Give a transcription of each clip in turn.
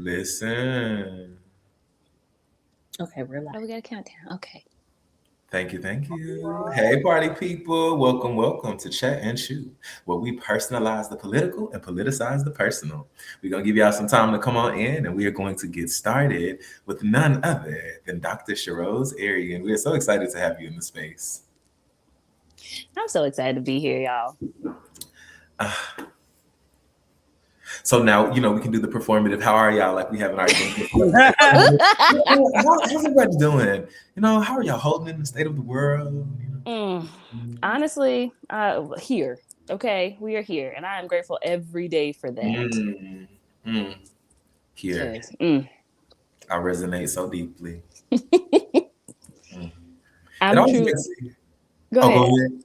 Listen. Okay, relax. Oh, we got a countdown. Okay. Thank you, thank you. Hey, party people. Welcome, welcome to Chat and Shoot, where we personalize the political and politicize the personal. We're going to give y'all some time to come on in, and we are going to get started with none other than Dr. Sha'Rose Arian. We are so excited to have you in the space. I'm so excited to be here, y'all. So now, we can do the performative. How are y'all? Like we haven't already done. How's everybody doing? How are y'all holding in the state of the world? Honestly, here. Okay, we are here, and I am grateful every day for that. Here. I resonate so deeply. I'm truly. Go ahead.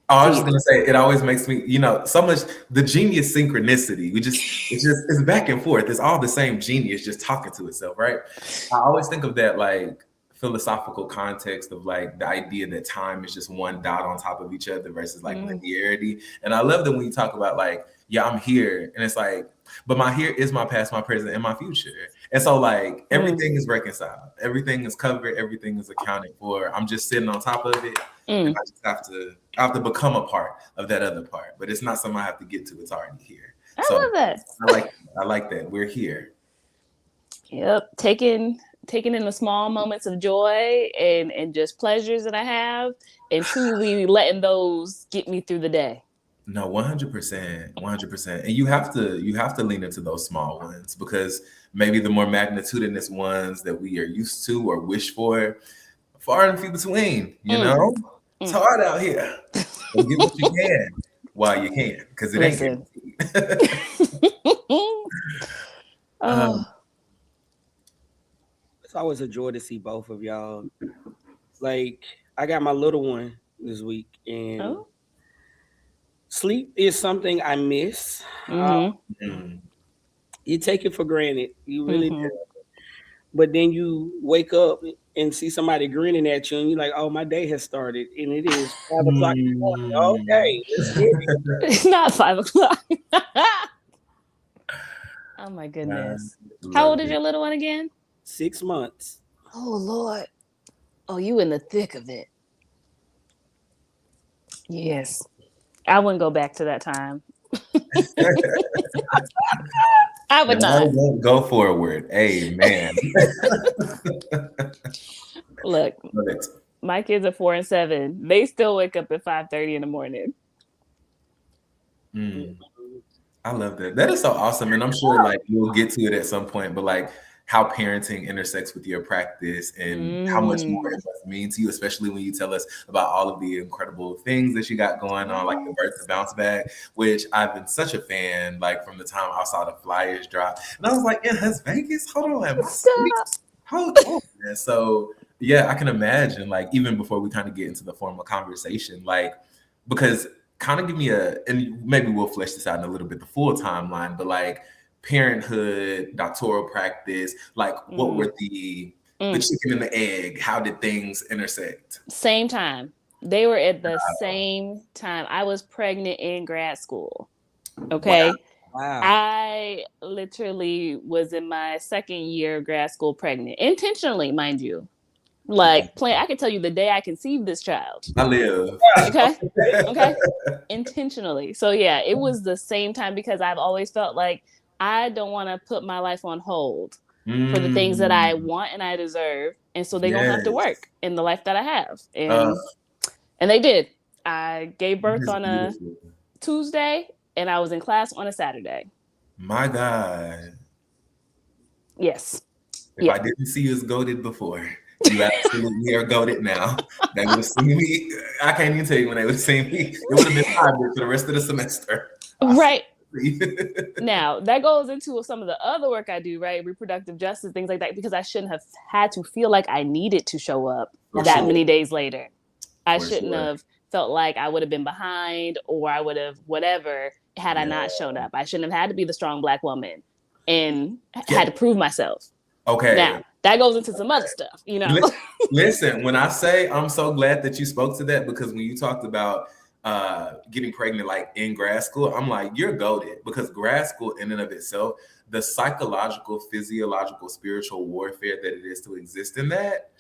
Oh, I was just gonna say, it always makes me, so much the genius synchronicity. It's back and forth. It's all the same genius just talking to itself, right? I always think of that like philosophical context of like the idea that time is just one dot on top of each other versus like linearity. And I love that when you talk about like, yeah, I'm here, and it's like, but my here is my past, my present, and my future. And so like everything is reconciled, everything is covered, everything is accounted for. I'm just sitting on top of it. And I just have to become a part of that other part. But it's not something I have to get to, it's already here. I love that. I like that. We're here. Yep. Taking in the small moments of joy and just pleasures that I have, and truly letting those get me through the day. No, 100%, 100%. And you have to lean into those small ones, because maybe the more magnitudinous ones that we are used to or wish for, far and few between, It's hard out here. So get what you can while you can, because it ain't. It's always a joy to see both of y'all. Like, I got my little one this week, and sleep is something I miss. You take it for granted. You really do. But then you wake up and see somebody grinning at you, and you're like, oh, my day has started, and it is 5 o'clock in the morning. Okay, let's get it. It's not 5 o'clock. Oh, my goodness. How old is your little one again? 6 months. Oh, Lord. Oh, you in the thick of it. Yes. I wouldn't go back to that time. I would not. Go forward. Amen. Look, my kids are 4 and 7. They still wake up at 5:30 in the morning. I love that. That is so awesome. And I'm sure like we'll get to it at some point, but like how parenting intersects with your practice and how much more it must mean to you, especially when you tell us about all of the incredible things that you got going on, like the Birth to Bounce Back, which I've been such a fan, like from the time I saw the flyers drop. And I was like, in Las Vegas? Hold on. Hold on. And so, yeah, I can imagine, like, even before we kind of get into the formal conversation, like, because kind of give me and maybe we'll flesh this out in a little bit, the full timeline, but like, parenthood, doctoral practice, like what were the chicken and the egg? How did things intersect? Same time. They were at the same time. I was pregnant in grad school. Okay. Wow. I literally was in my second year of grad school pregnant, intentionally, mind you. Like I can tell you the day I conceived this child. I live. Okay. Intentionally. So yeah, it was the same time, because I've always felt like I don't want to put my life on hold for the things that I want and I deserve. And so they don't have to work in the life that I have. And they did. I gave birth on a Tuesday, and I was in class on a Saturday. My God. Yes. If I didn't see you as goated before, you absolutely are goated now. They would have seen me. I can't even tell you when they would have seen me. It would have been hybrid for the rest of the semester. Right. Now, that goes into some of the other work I do, right? Reproductive justice, things like that, because I shouldn't have had to feel like I needed to show up many days later. I shouldn't have felt like I would have been behind, or I would have whatever had I not shown up. I shouldn't have had to be the strong Black woman and had to prove myself. Okay. Now, that goes into some other stuff, Listen, when I say I'm so glad that you spoke to that, because when you talked about getting pregnant like in grad school, I'm like, you're goated, because grad school in and of itself, the psychological, physiological, spiritual warfare that it is to exist in that,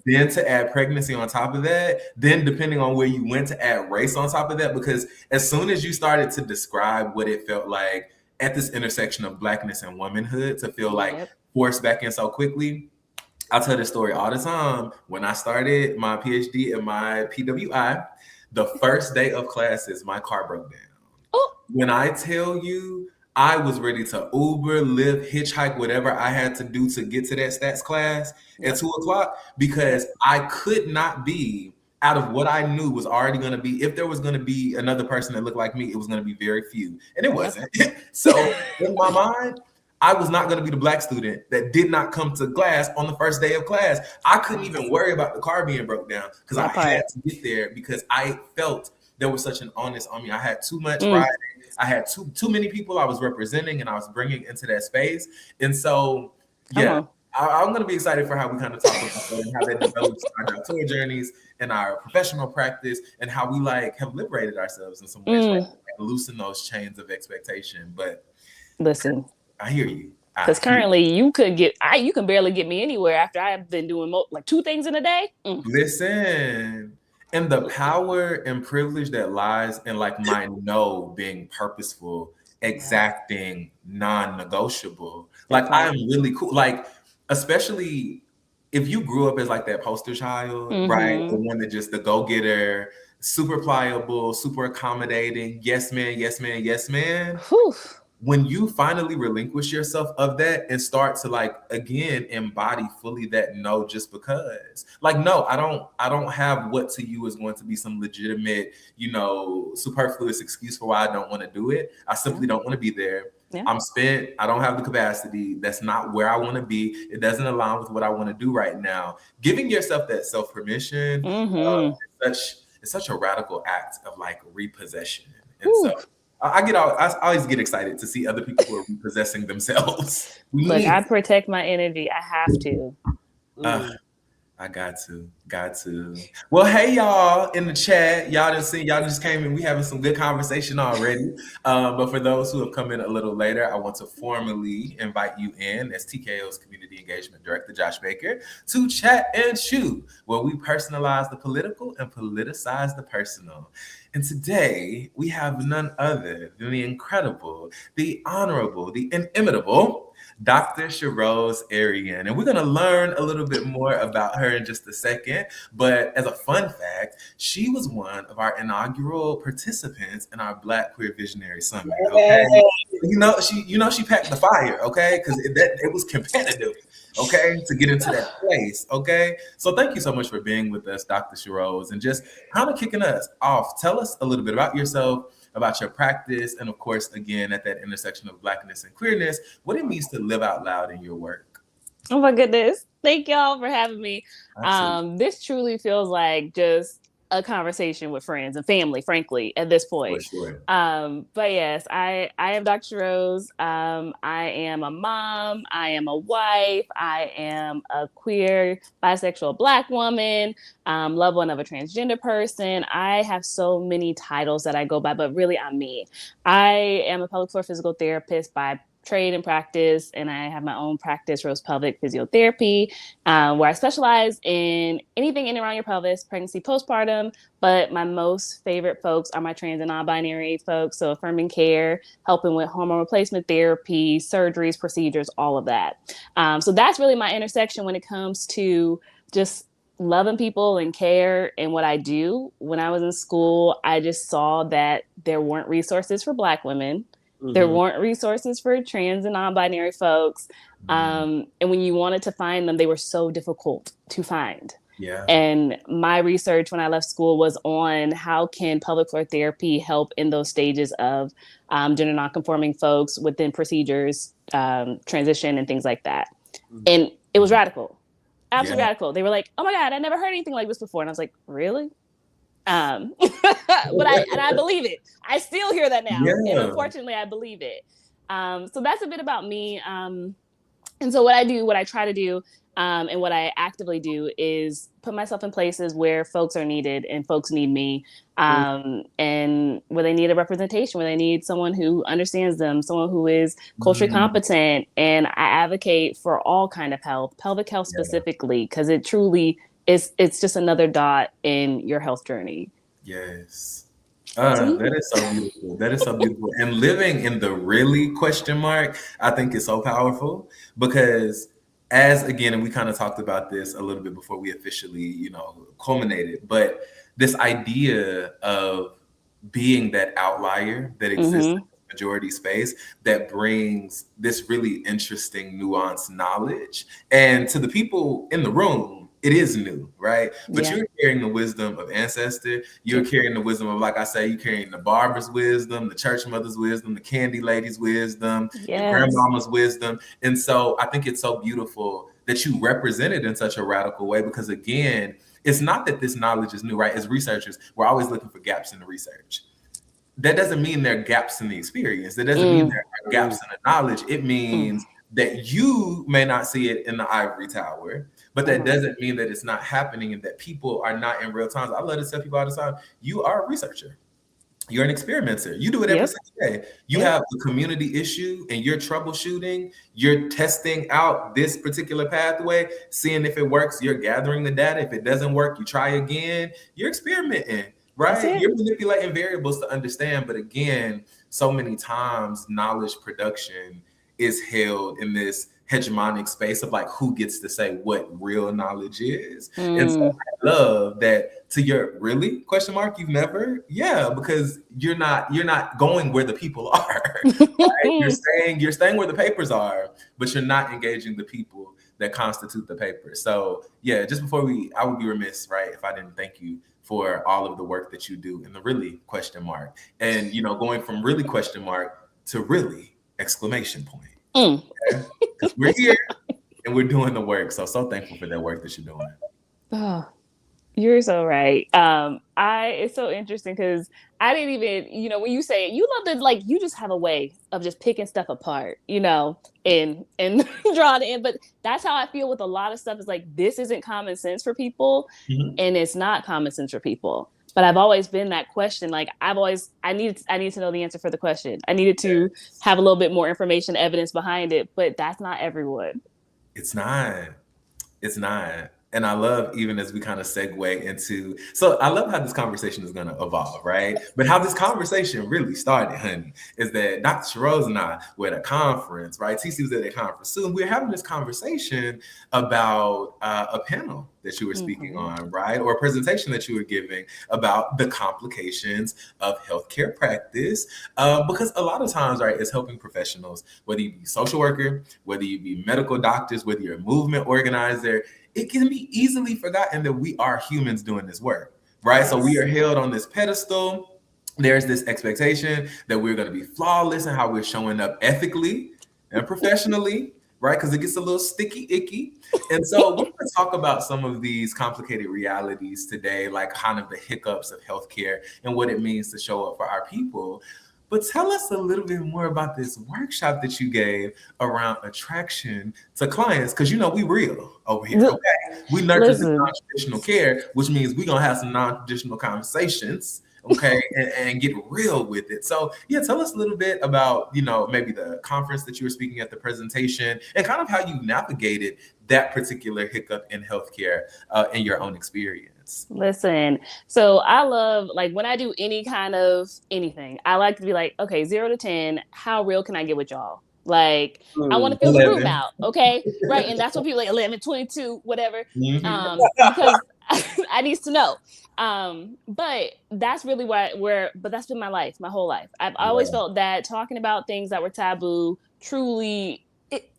then to add pregnancy on top of that, then depending on where you went to add race on top of that, because as soon as you started to describe what it felt like at this intersection of Blackness and womanhood to feel like forced back in so quickly, I tell this story all the time. When I started my PhD and my PWI, the first day of classes, my car broke down. When I tell you, I was ready to Uber, Lyft, hitchhike, whatever I had to do to get to that stats class at 2:00 because I could not be out of what I knew was already going to be. If there was going to be another person that looked like me, it was going to be very few. And it wasn't. So in my mind, I was not going to be the Black student that did not come to class on the first day of class. I couldn't even worry about the car being broke down because I had to get there because I felt there was such an onus on me. I had too much pride. I had too many people I was representing and I was bringing into that space. And so, I'm going to be excited for how we kind of talk about that and how that develops our doctoral journeys and our professional practice and how we have liberated ourselves in some ways, and loosen those chains of expectation. But listen, I hear you. Because currently you can barely get me anywhere after I've been doing 2 things in a day. Listen. And the power and privilege that lies in my no being purposeful, exacting, non-negotiable. I am really cool. Especially if you grew up as that poster child, right? The one that just the go-getter, super pliable, super accommodating, yes man, yes man, yes man. Whew. When you finally relinquish yourself of that and start to again embody fully that no, just because no, I don't have what to you is going to be some legitimate, superfluous excuse for why I don't want to do it. I simply don't want to be there. I'm spent. I don't have the capacity. That's not where I want to be. It doesn't align with what I want to do right now. Giving yourself that self-permission is such a radical act of repossession. And so I always get excited to see other people who are repossessing themselves. Look, I protect my energy. I have to. I got to. Well, hey y'all in the chat, y'all just came in. We having some good conversation already. But for those who have come in a little later, I want to formally invite you in as TKO's Community Engagement Director, Josh Baker, to Chat and Chew, where we personalize the political and politicize the personal. And today we have none other than the incredible, the honorable, the inimitable Dr. Sha'Rose Arian. And we're going to learn a little bit more about her in just a second. But as a fun fact, she was one of our inaugural participants in our Black Queer Visionary Summit. Okay. She packed the fire, okay? Because it was competitive, okay, to get into that place. Okay. So thank you so much for being with us, Dr. Sha'Rose, and just kind of kicking us off. Tell us a little bit about yourself, about your practice, and of course, again, at that intersection of Blackness and queerness, what it means to live out loud in your work. Oh my goodness. Thank y'all for having me. This truly feels like just a conversation with friends and family, frankly, at this point. For sure. But yes, I am Dr. Rose. I am a mom. I am a wife. I am a queer, bisexual Black woman, loved one of a transgender person. I have so many titles that I go by, but really I'm me. I am a pelvic floor physical therapist by trade and practice, and I have my own practice, Rose Pelvic Physiotherapy, where I specialize in anything in and around your pelvis, pregnancy, postpartum, but my most favorite folks are my trans and non-binary folks, so affirming care, helping with hormone replacement therapy, surgeries, procedures, all of that. So that's really my intersection when it comes to just loving people and care and what I do. When I was in school, I just saw that there weren't resources for Black women. There weren't resources for trans and non-binary folks. And when you wanted to find them, they were so difficult to find. Yeah. And my research when I left school was on how can pelvic floor therapy help in those stages of gender nonconforming folks within procedures, transition and things like that. And it was radical, absolutely radical. They were like, oh my God, I never heard anything like this before. And I was like, really? But I believe it. I still hear that now. And unfortunately I believe it. So that's a bit about me. And so what I try to do, and what I actively do is put myself in places where folks are needed and folks need me, and where they need a representation, where they need someone who understands them, someone who is culturally competent. And I advocate for all kind of health, pelvic health specifically, because it truly is, it's just another dot in your health journey. Yes. That is so beautiful. That is so beautiful. And living in the really question mark, I think is so powerful because as again, and we kind of talked about this a little bit before we officially, culminated, but this idea of being that outlier that exists in the majority space that brings this really interesting, nuanced knowledge. And to the people in the room, it is new, right? But you're carrying the wisdom of ancestor. You're carrying the wisdom of, like I say, you're carrying the barber's wisdom, the church mother's wisdom, the candy lady's wisdom, your grandmama's wisdom. And so I think it's so beautiful that you represent it in such a radical way because, again, it's not that this knowledge is new, right? As researchers, we're always looking for gaps in the research. That doesn't mean there are gaps in the experience. That doesn't mean there are gaps in the knowledge. It means that you may not see it in the ivory tower, but that doesn't mean that it's not happening and that people are not in real time. I love to tell people all the time, you are a researcher. You're an experimenter. You do it every single day. You have a community issue and you're troubleshooting. You're testing out this particular pathway, seeing if it works. You're gathering the data. If it doesn't work, you try again. You're experimenting, right? You're manipulating variables to understand. But again, so many times knowledge production is held in this hegemonic space of like who gets to say what real knowledge is. And so I love that to your really question mark, you've never, because you're not going where the people are. Right? You're staying where the papers are, but you're not engaging the people that constitute the paper. So just before I would be remiss, right, if I didn't thank you for all of the work that you do in the really question mark. And going from really question mark to really exclamation point. Because we're here and we're doing the work. So thankful for that work that you're doing. Oh, you're so right. It's so interesting because I didn't even, when you say it, you love to you just have a way of just picking stuff apart, and drawing it in. But that's how I feel with a lot of stuff. Is like, this isn't common sense for people, and it's not common sense for people. But I've always been that question. Like I need to know the answer for the question. I needed to have a little bit more information, evidence behind it. But that's not everyone. It's not. And I love, even as we kind of segue into, so I love how this conversation is going to evolve, right? But how this conversation really started, honey, is that Dr. Sha'Rose and I were at a conference, right? TC was at a conference soon. We were having this conversation about a panel that you were speaking on, right? Or a presentation that you were giving about the complications of healthcare practice. Because a lot of times, right, as helping professionals, whether you be social worker, whether you be medical doctors, whether you're a movement organizer, it can be easily forgotten that we are humans doing this work, right? So we are held on this pedestal. There's this expectation that we're going to be flawless in how we're showing up ethically and professionally, right? Because it gets a little sticky, icky. And so we're going to talk about some of these complicated realities today, like kind of the hiccups of healthcare and what it means to show up for our people. But tell us a little bit more about this workshop that you gave around attraction to clients, because we real over here. Okay, we nurture this non-traditional care, which means we're gonna have some non-traditional conversations. Okay, and get real with it. So tell us a little bit about maybe the conference that you were speaking at, the presentation, and kind of how you navigated that particular hiccup in healthcare in your own experience. Listen, so I love, when I do any kind of anything, I like to be like, okay, 0 to 10, how real can I get with y'all? I want to fill the room out. Okay. Right. And that's what people 11, 22, whatever. Because I need to know. But that's really but that's been my life, my whole life. I've always felt that talking about things that were taboo truly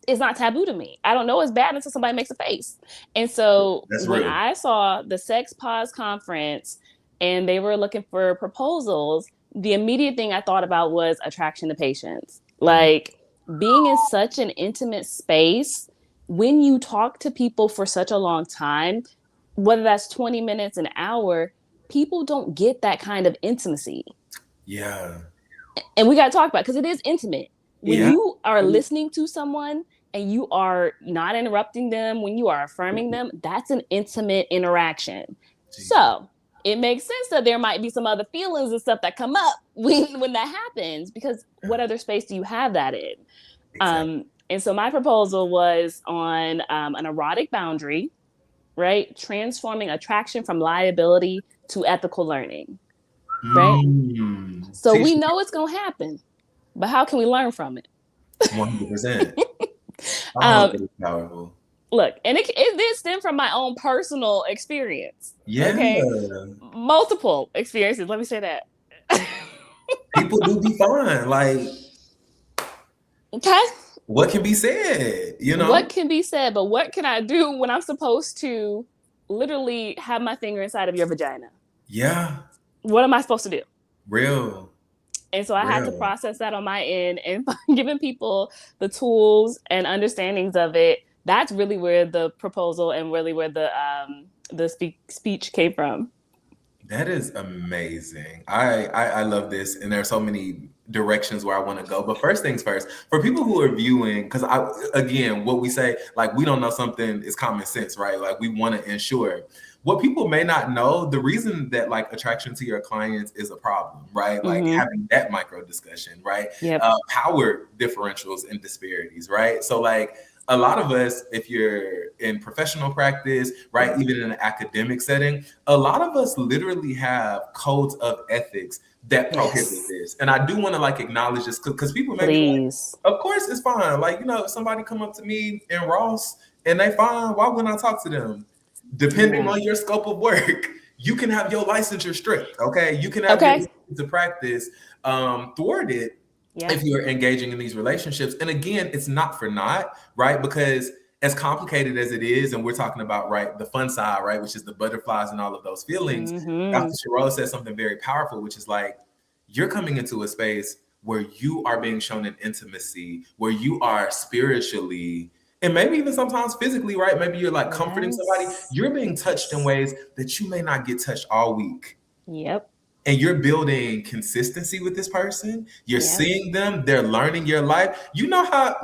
it's not taboo to me. I don't know it's bad until somebody makes a face. And so when I saw the Sex Pause conference and they were looking for proposals, the immediate thing I thought about was attraction to patients. Being in such an intimate space, when you talk to people for such a long time, whether that's 20 minutes, an hour, people don't get that kind of intimacy. Yeah. And we got to talk about it because it is intimate. When you are listening to someone, and you are not interrupting them, when you are affirming them, that's an intimate interaction. Jesus. So it makes sense that there might be some other feelings and stuff that come up when that happens, because what other space do you have that in? Exactly. And so my proposal was on an erotic boundary, right? Transforming attraction from liability to ethical learning, right? So we know it's going to happen, but how can we learn from it? 100%. It's powerful. Look, and it did stem from my own personal experience. Yeah. Okay? Multiple experiences. Let me say that. People do be fine. Like, okay. What can be said? What can be said, but what can I do when I'm supposed to literally have my finger inside of your vagina? Yeah. What am I supposed to do? Real. And so I had to process that on my end, and giving people the tools and understandings of it. That's really where the proposal and really where the speech came from. That is amazing. I love this, and there are so many directions where I want to go. But first things first, for people who are viewing, because again, what we say, like, we don't know something is common sense, right? Like, we want to ensure. What people may not know, the reason that like attraction to your clients is a problem, right? Like having that micro discussion, right? Yep. Power differentials and disparities, right? So like a lot of us, if you're in professional practice, right, even in an academic setting, a lot of us literally have codes of ethics that prohibit this. And I do want to like acknowledge this because people may be like, of course it's fine. Like, if somebody come up to me in Ross and they fine, why wouldn't I talk to them? Depending on your scope of work, you can have your licensure stripped, okay? You can have your to practice thwarted if you're engaging in these relationships. And again, it's not for naught, right? Because as complicated as it is, and we're talking about, right, the fun side, right, which is the butterflies and all of those feelings, Dr. Sha'Rose said something very powerful, which is like, you're coming into a space where you are being shown an intimacy, where you are spiritually, and maybe even sometimes physically, right? Maybe you're like comforting somebody. You're being touched in ways that you may not get touched all week. Yep. And you're building consistency with this person. You're seeing them. They're learning your life. You know how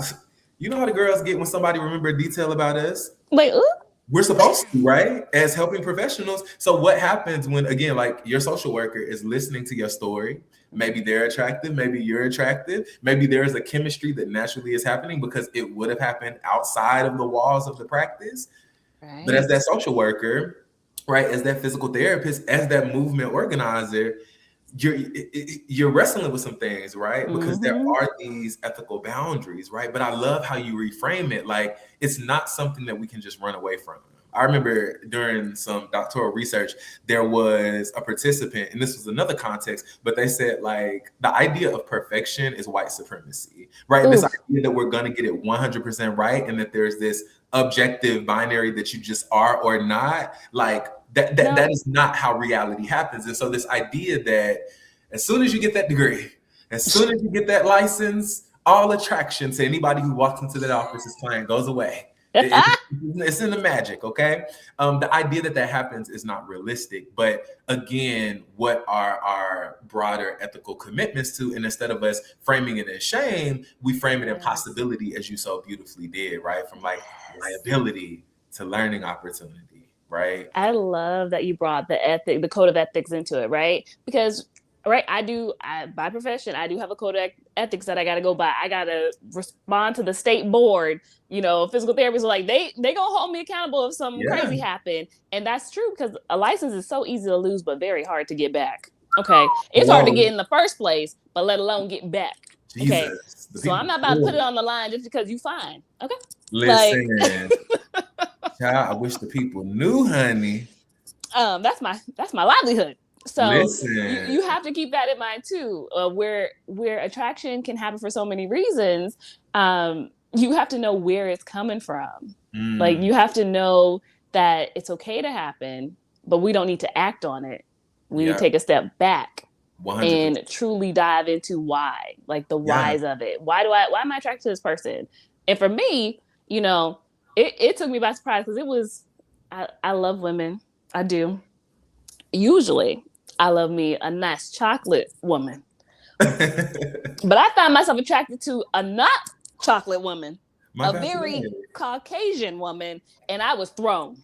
the girls get when somebody remember a detail about us? Like, ooh. We're supposed to, right? As helping professionals. So what happens when, again, like your social worker is listening to your story? Maybe they're attractive. Maybe you're attractive. Maybe there's a chemistry that naturally is happening because it would have happened outside of the walls of the practice. Right. But as that social worker, right, as that physical therapist, as that movement organizer, you're wrestling with some things, right? Because there are these ethical boundaries, right? But I love how you reframe it. Like, it's not something that we can just run away from. I remember during some doctoral research, there was a participant, and this was another context, but they said, like, the idea of perfection is white supremacy, right? Ooh. This idea that we're going to get it 100% right, and that there's this objective binary that you just are or not, like, that is not how reality happens. And so this idea that as soon as you get that degree, as soon as you get that license, all attraction to anybody who walks into that office as client goes away. It's in the magic, okay? The idea that happens is not realistic. But again, what are our broader ethical commitments to? And instead of us framing it as shame, we frame it in possibility, as you so beautifully did, right? From like liability to learning opportunity. Right. I love that you brought the code of ethics into it, right? Because, right, by profession, I do have a code of ethics that I got to go by. I got to respond to the state board. Physical therapists are like, they gonna hold me accountable if something crazy happened. And that's true, because a license is so easy to lose, but very hard to get back. Okay. It's hard to get in the first place, but let alone get back. Okay. Jesus, so I'm not about to put it on the line just because you fine. Okay. Listen. Child, I wish the people knew, honey. That's my livelihood. So you have to keep that in mind too. Where attraction can happen for so many reasons, you have to know where it's coming from. Like, you have to know that it's okay to happen, but we don't need to act on it. We need to take a step back 100%. And truly dive into why, like the whys of it. Why am I attracted to this person? And for me, it took me by surprise, because I love women. I do. Usually, I love me a nice chocolate woman. But I found myself attracted to a not chocolate woman. a very Caucasian woman, and I was thrown.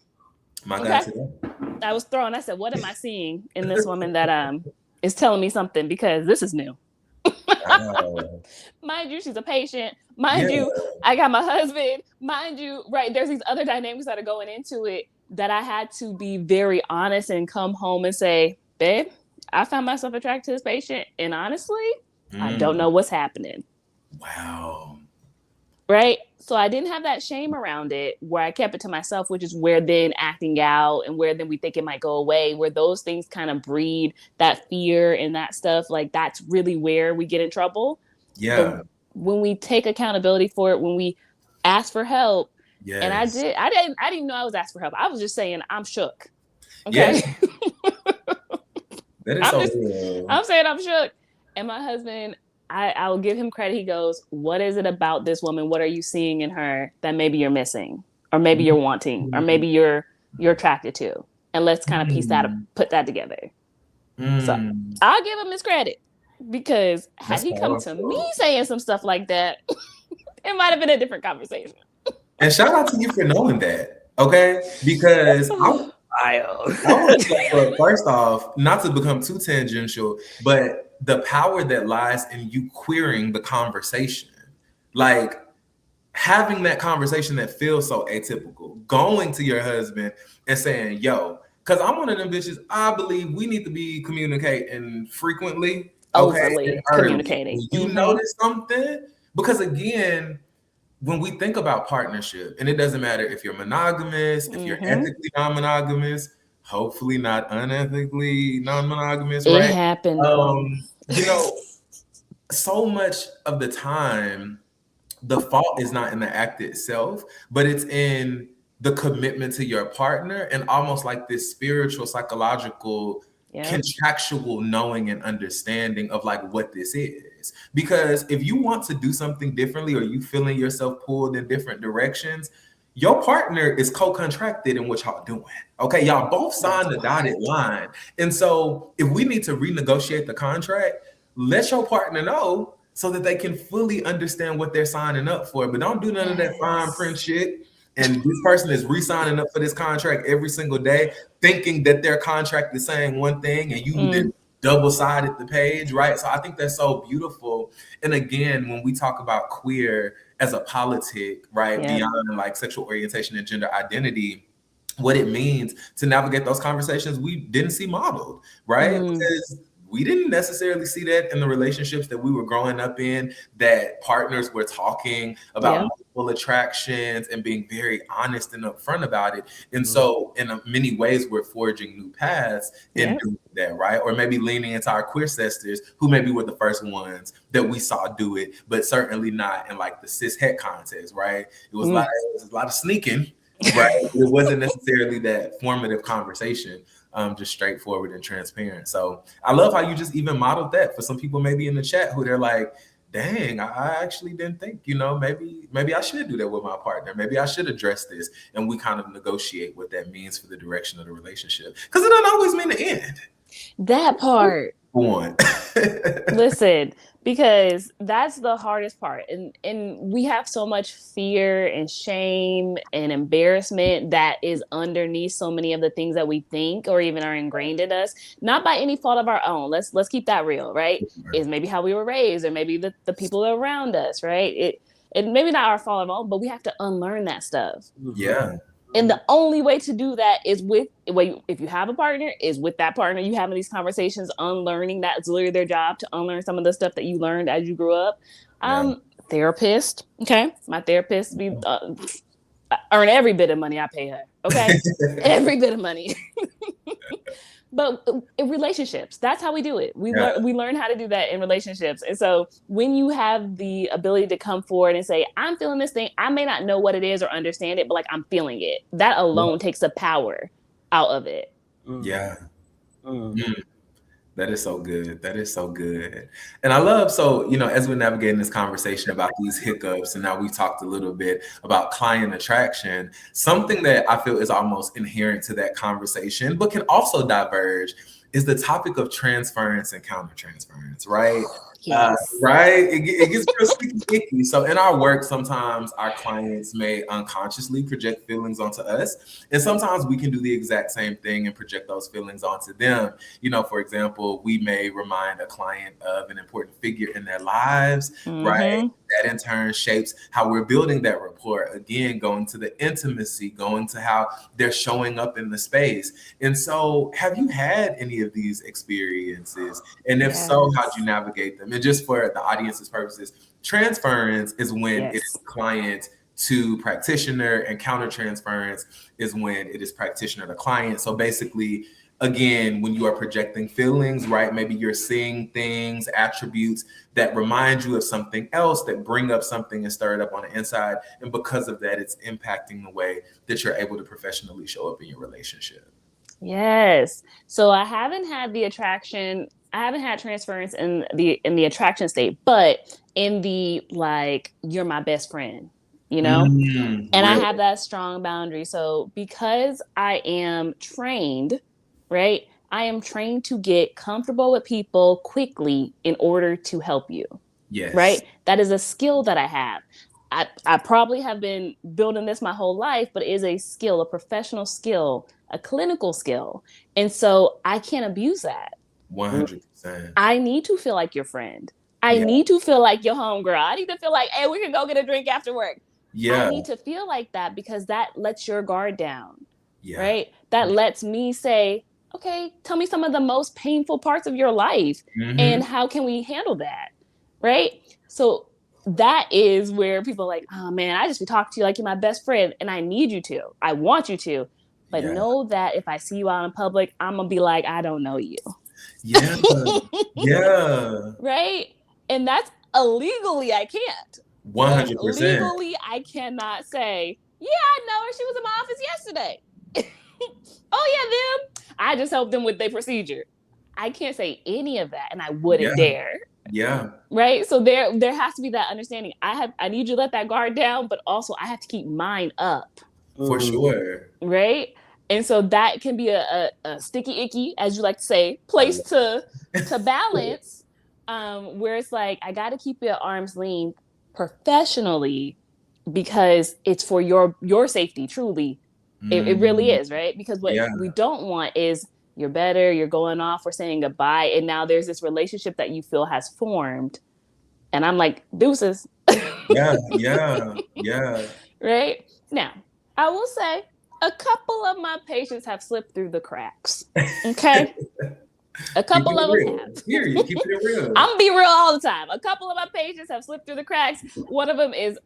I was thrown. I said, what am I seeing in this woman that is telling me something, because this is new. Mind you, she's a patient. Mind you, I got my husband. Mind you, right, there's these other dynamics that are going into it that I had to be very honest and come home and say, babe, I found myself attracted to this patient, and honestly, I don't know what's happening. Wow. Right? So I didn't have that shame around it, where I kept it to myself, which is where then acting out and where then we think it might go away, where those things kind of breed that fear and that stuff. Like, that's really where we get in trouble. Yeah. But when we take accountability for it, when we ask for help, and I didn't even know I was asking for help. I was just saying, I'm shook. Okay. Yes. That is so real. I'm saying I'm shook. And my husband, I will give him credit. He goes, what is it about this woman? What are you seeing in her that maybe you're missing, or maybe you're wanting, or maybe you're attracted to? And let's kind of put that together. So I'll give him his credit, because had he come to me saying some stuff like that, it might have been a different conversation. And shout out to you for knowing that, okay? Because first off, not to become too tangential, but the power that lies in you queering the conversation, like having that conversation that feels so atypical, going to your husband and saying, yo, because I'm one of them bitches, I believe we need to be communicating frequently, overly communicating. You notice something, because again, when we think about partnership, and it doesn't matter if you're monogamous, if you're ethically non-monogamous, hopefully not unethically non-monogamous, right? It happened. You know, so much of the time, the fault is not in the act itself, but it's in the commitment to your partner, and almost like this spiritual, psychological, contractual knowing and understanding of like what this is. Because if you want to do something differently, or you feeling yourself pulled in different directions, your partner is co-contracted in what y'all doing. Okay, y'all both signed the dotted line. And so if we need to renegotiate the contract, let your partner know so that they can fully understand what they're signing up for. But don't do none of that fine print shit. And this person is re-signing up for this contract every single day, thinking that their contract is saying one thing, and you then double-sided the page, right? So I think that's so beautiful. And again, when we talk about queer as a politic, right, beyond like sexual orientation and gender identity, what it means to navigate those conversations we didn't see modeled, right? Because we didn't necessarily see that in the relationships that we were growing up in, that partners were talking about multiple attractions and being very honest and upfront about it. And so in many ways, we're forging new paths in doing that, right? Or maybe leaning into our queer sisters, who maybe were the first ones that we saw do it, but certainly not in like the cis het context, right? It was, a lot of sneaking, right? It wasn't necessarily that formative conversation. Just straightforward and transparent. So I love how you just even modeled that for some people maybe in the chat who they're like, dang, I actually didn't think, maybe I should do that with my partner. Maybe I should address this. And we kind of negotiate what that means for the direction of the relationship. Because it doesn't always mean the end. That part. One. Listen, because that's the hardest part. And we have so much fear and shame and embarrassment that is underneath so many of the things that we think or even are ingrained in us, not by any fault of our own. Let's keep that real, right? Is maybe how we were raised, or maybe the people around us, right? It maybe not our fault at all, but we have to unlearn that stuff. Yeah. And the only way to do that is if you have a partner, is with that partner. You having these conversations, unlearning. That's literally their job, to unlearn some of the stuff that you learned as you grew up. Therapist, okay? My therapist earn every bit of money I pay her, okay? Every bit of money. But in relationships, that's how we do it. We learn how to do that in relationships. And so when you have the ability to come forward and say, I'm feeling this thing, I may not know what it is or understand it, but like I'm feeling it. That alone takes the power out of it. Yeah. That is so good. That is so good. And I love, so, as we're navigating this conversation about these hiccups, and now we've talked a little bit about client attraction, something that I feel is almost inherent to that conversation, but can also diverge, is the topic of transference and countertransference, right? Yes. Right? It gets real sticky icky. So in our work, sometimes our clients may unconsciously project feelings onto us. And sometimes we can do the exact same thing and project those feelings onto them. For example, we may remind a client of an important figure in their lives, right? That in turn shapes how we're building that rapport. Again, going to the intimacy, going to how they're showing up in the space. And so, have you had any of these experiences? And if so, how'd you navigate them? And just for the audience's purposes, transference is when it is client to practitioner, and countertransference is when it is practitioner to client. So basically, again, when you are projecting feelings, right? Maybe you're seeing things, attributes that remind you of something else, that bring up something and stir it up on the inside. And because of that, it's impacting the way that you're able to professionally show up in your relationship. Yes. So I haven't had transference in the attraction state, but in the like, you're my best friend, and I have that strong boundary. So because I am trained, right? I am trained to get comfortable with people quickly in order to help you. Yes. Right? That is a skill that I have. I probably have been building this my whole life, but it is a skill, a professional skill, a clinical skill. And so I can't abuse that. 100%. I need to feel like your friend. I need to feel like your homegirl. I need to feel like, hey, we can go get a drink after work. I need to feel like that because that lets your guard down. Right? That lets me say, okay, tell me some of the most painful parts of your life and how can we handle that? Right? So that is where people are like, oh man, I just be talking to you like you're my best friend and I need you to. I want you to. But know that if I see you out in public, I'm going to be like, I don't know you. Yeah. Yeah. Right? And that's illegally, I can't. 100%. Legally, I cannot say, yeah, I know her. She was in my office yesterday. Oh, yeah, them. I just helped them with their procedure. I can't say any of that, and I wouldn't dare. Yeah. Right? So there has to be that understanding. I need you to let that guard down, but also I have to keep mine up. For sure. Right? And so that can be a sticky icky, as you like to say, place to balance, where it's like, I got to keep you at arm's length professionally because it's for your safety, truly. It really is, right? Because what we don't want is you're better, you're going off, we're saying goodbye, and now there's this relationship that you feel has formed. And I'm like, deuces. Yeah. Right? Now, I will say a couple of my patients have slipped through the cracks. Okay? A couple of them have. Here, you keep it real. I'm gonna be real all the time. A couple of my patients have slipped through the cracks. One of them is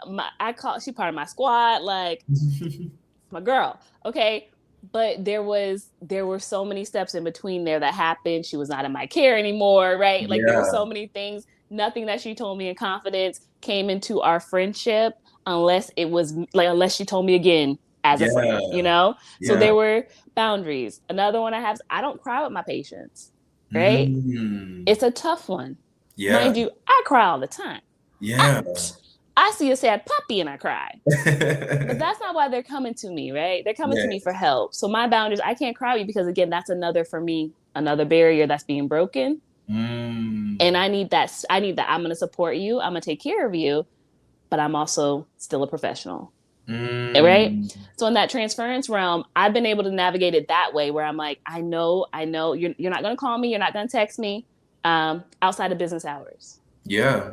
she part of my squad, like my girl. Okay. But there were so many steps in between there that happened. She was not in my care anymore, right? Like there were so many things. Nothing that she told me in confidence came into our friendship unless she told me again as a friend, So there were boundaries. Another one I have, I don't cry with my patients, right? It's a tough one. Mind you, I cry all the time. I see a sad puppy and I cry. But that's not why they're coming to me, right? They're coming to me for help. So my boundaries, I can't cry with you because, again, that's another barrier that's being broken. And I need that. I'm going to support you. I'm going to take care of you. But I'm also still a professional. Right? So in that transference realm, I've been able to navigate it that way where I'm like, I know you're not going to call me. You're not going to text me outside of business hours. Yeah.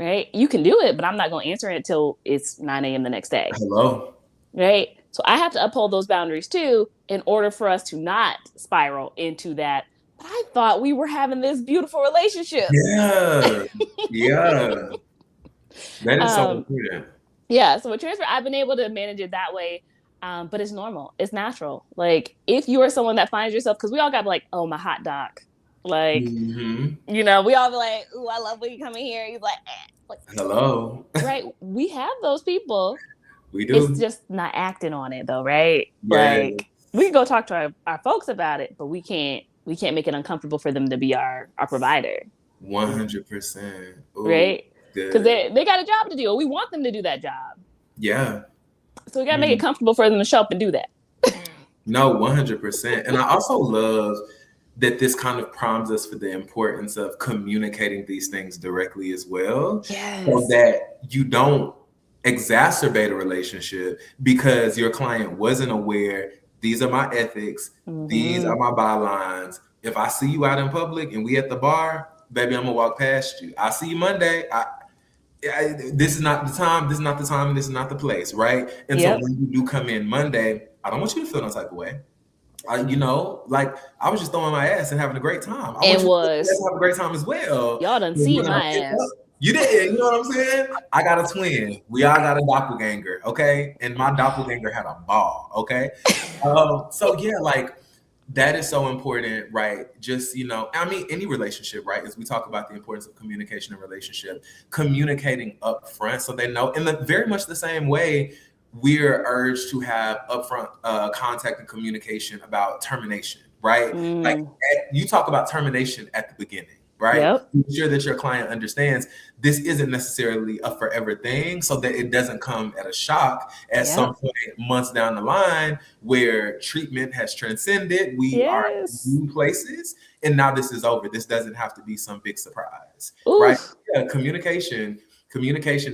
Right? You can do it, but I'm not going to answer it until it's 9 a.m. the next day. Hello. Right? So I have to uphold those boundaries too in order for us to not spiral into that. But I thought we were having this beautiful relationship. Yeah. That is so important. Yeah. So with transfer, I've been able to manage it that way. But it's normal. It's natural. Like if you are someone that finds yourself, because we all got like, oh, my hot doc. Like, we all be like, ooh, I love when you come in here. He's like, hello. Right. We have those people. We do. It's just not acting on it though, right? Yeah. Like we can go talk to our folks about it, but we can't make it uncomfortable for them to be our provider. 100%. Right? Because they got a job to do. We want them to do that job. Yeah. So we got to make it comfortable for them to show up and do that. No, 100%. And I also love that this kind of primes us for the importance of communicating these things directly as well. Yes. So that you don't exacerbate a relationship because your client wasn't aware, these are my ethics, these are my bylines. If I see you out in public and we at the bar, baby, I'm gonna walk past you. I see you Monday. This is not the time, this is not the time, and this is not the place, right? And so when you do come in Monday, I don't want you to feel no type of way. You know, like I was just throwing my ass and having a great time. I want you to have a great time as well. Y'all done see my ass. You did, you know what I'm saying? I got a twin. We all got a doppelganger, okay? And my doppelganger had a ball, okay? So yeah, like that is so important, right? Just, you know, I mean, any relationship, right? As we talk about the importance of communication in relationship, communicating up front so they know in very much the same way we're urged to have upfront contact and communication about termination, right? Like you talk about termination at the beginning, right? Make sure that your client understands this isn't necessarily a forever thing so that it doesn't come at a shock at some point months down the line where treatment has transcended. We are in new places and now this is over. This doesn't have to be some big surprise, right? Yeah, communication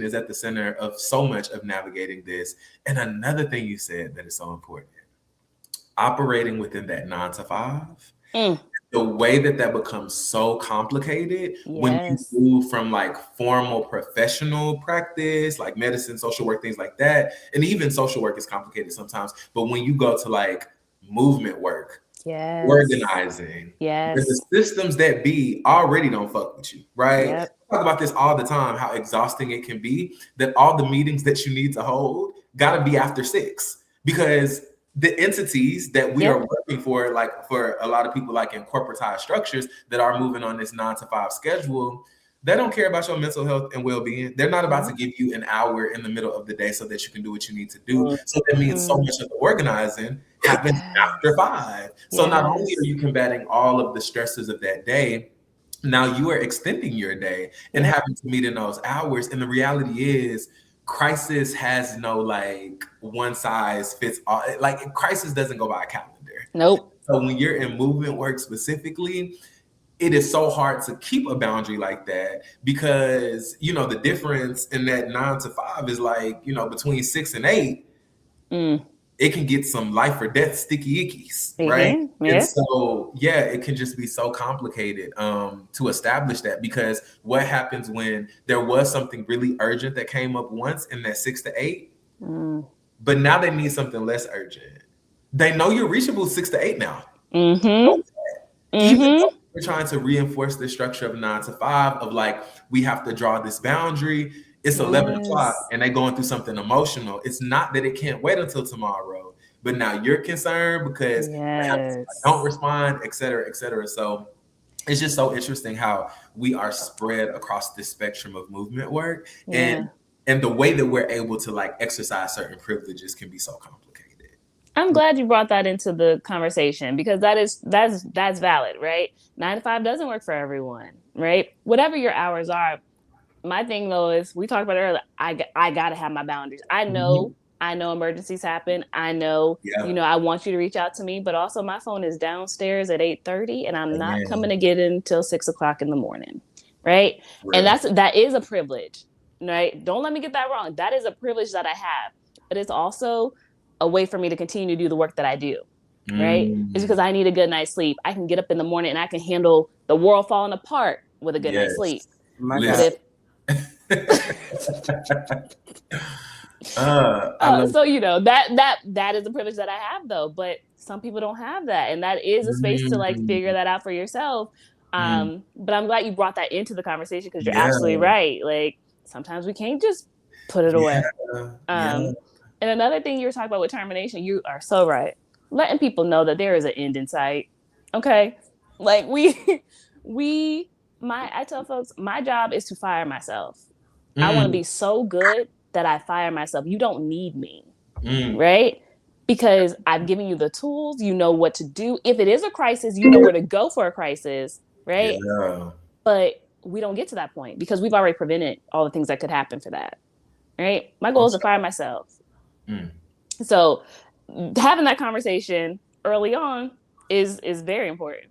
is at the center of so much of navigating this. And another thing you said that is so important, operating within that 9 to 5. The way that becomes so complicated when you move from like formal professional practice, like medicine, social work, things like that. And even social work is complicated sometimes. But when you go to like movement work, organizing, the systems that be already don't fuck with you, right? Talk about this all the time, how exhausting it can be, that all the meetings that you need to hold gotta be after 6 because the entities that we are working for, like for a lot of people like in corporatized structures that are moving on this 9 to 5 schedule, they don't care about your mental health and well-being. They're not about to give you an hour in the middle of the day so that you can do what you need to do. So that means so much of the organizing happens after 5. So not only are you combating all of the stresses of that day, now you are extending your day and having to meet in those hours. And the reality is crisis has no like one size fits all. Like crisis doesn't go by a calendar. Nope. So when you're in movement work specifically, it is so hard to keep a boundary like that because, you know, the difference in that 9 to 5 is like, you know, between 6 and 8, it can get some life or death sticky ickies, right? And so, yeah, it can just be so complicated to establish that because what happens when there was something really urgent that came up once in that 6 to 8, but now they need something less urgent. They know you're reachable 6 to 8 now. Even though we're trying to reinforce the structure of 9 to 5 of like, we have to draw this boundary. It's 11 o'clock and they're going through something emotional. It's not that it can't wait until tomorrow, but now you're concerned because I don't respond, et cetera, et cetera. So it's just so interesting how we are spread across this spectrum of movement work and the way that we're able to like exercise certain privileges can be so complicated. I'm glad you brought that into the conversation because that's valid, right? 9 to 5 doesn't work for everyone, right? Whatever your hours are. My thing though is we talked about it earlier. I gotta have my boundaries. I know emergencies happen. I know, you know, I want you to reach out to me, but also my phone is downstairs at 8:30 and I'm not coming to get in until 6 o'clock in the morning. Right. And that is a privilege, right? Don't let me get that wrong. That is a privilege that I have, but it's also a way for me to continue to do the work that I do. Right. It's because I need a good night's sleep. I can get up in the morning and I can handle the world falling apart with a good night's sleep. So you know that is a privilege that I have though, but some people don't have that, and that is a space to like figure that out for yourself. But I'm glad you brought that into the conversation because you're absolutely right. Like sometimes we can't just put it away. And another thing you were talking about with termination, you are so right. Letting people know that there is an end in sight. Okay, like I tell folks my job is to fire myself. I want to be so good that I fire myself. You don't need me, right? Because I've given you the tools. You know what to do. If it is a crisis, you know where to go for a crisis, right? But we don't get to that point because we've already prevented all the things that could happen for that, right? My goal is to fire myself. So having that conversation early on is very important.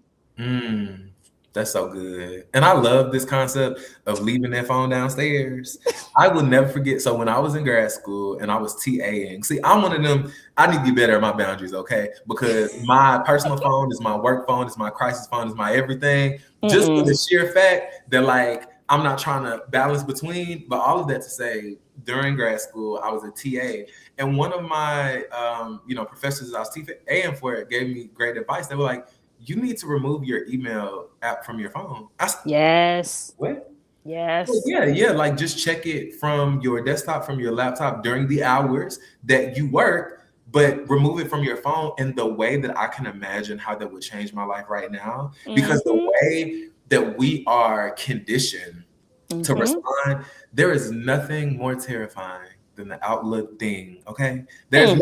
That's so good. And I love this concept of leaving that phone downstairs. I will never forget. So when I was in grad school and I was TAing, see, I'm one of them, I need to be better at my boundaries, okay? Because my personal phone is my work phone, is my crisis phone, is my everything. Just for the sheer fact that like I'm not trying to balance between, but all of that to say, during grad school, I was a TA, and one of my professors I was TAing for it gave me great advice. They were like, you need to remove your email app from your phone. Yes. What? Yes. Well, yeah. Like just check it from your desktop, from your laptop during the hours that you work, but remove it from your phone. And the way that I can imagine how that would change my life right now, because the way that we are conditioned to respond, there is nothing more terrifying than the Outlook ding. Okay, there's